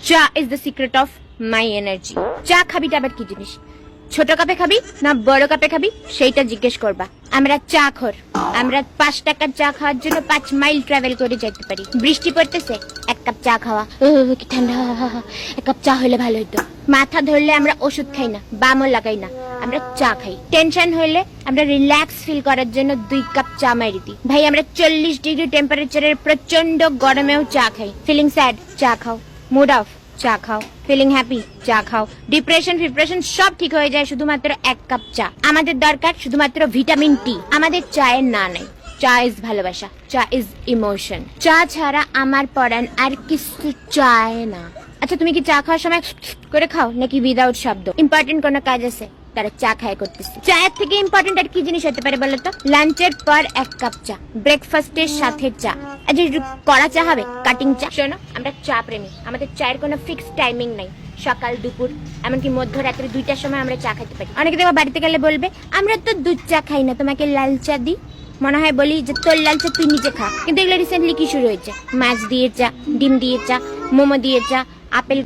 চা is the secret of my energy. চা খাবিটা আবার কি জিনিস? ছোট কাপে খাবি না বড় কাপে খাবি সেইটা জিজ্ঞেস করবা। আমরা চা খোর। আমরা 5 টাকার চা খাওয়ার জন্য 5 মাইল ট্রাভেল করে যেতে পারি। বৃষ্টি পড়তেছে, 1 কাপ চা খাওয়া, কি ঠান্ডা, 1 কাপ চা হলে ভালো হতো। মাথা ধরলে আমরা ওষুধ খাই না, বামও লাগাই না, আমরা চা খাই। টেনশন হইলে আমরা রিল্যাক্স ফিল করার জন্য 2 কাপ চা মারি দিই। ভাই আমরা 40 ডিগ্রি টেম্পারেচারের প্রচন্ড গরমেও চা খাই। ফিলিং স্যাড, চা খাও। মুড অফ, চা খাও। ফিলিং হ্যাপি, চা খাও। ডিপ্রেশন সব ঠিক হয়ে যায় শুধুমাত্র 1 কাপ চা। আমাদের দরকার শুধুমাত্র ভিটামিন টি। আমাদের চায়ের না নাই। চা ইজ ভালোবাসা, চা ইজ ইমোশন। চা ছাড়া আমার পরাণ আর কিছু চায় না। আচ্ছা তুমি কি চা খাওয়ার সময় করে খাও নাকি উইদাউট শব্দ? ইম্পর্টেন্ট কোনো কাজ আছে তারা চা খায় করতেছে। চায়ের থেকে ইম্পর্টেন্ট আর কি জিনিস হতে পারে বলো তো? লাঞ্চের পর 1 কাপ চা, ব্রেকফাস্টের সাথে চা। আচ্ছা কড়া চা হবে, কাটিং চা? শোনো আমরা চা প্রেমী, আমাদের চায়ের কোনো ফিক্সড টাইমিং নাই। সকাল, দুপুর, এমনকি মধ্যরাত্রে 2টার সময় আমরা চা খেতে পারি। অনেকে দেখো বাড়িতে গেলে বলবে আমরা তো দুধ চা খাই না, তোমাকে লাল চা দিই। মনে হয় বলি যে তোর লাল চা তুই নিজে খা। কিন্তু এগুলো রিসেন্টলি কি শুরু হয়েছে? মাছ দিয়ে চা, ডিম দিয়ে চা, মোমো দিয়ে চা, আপেল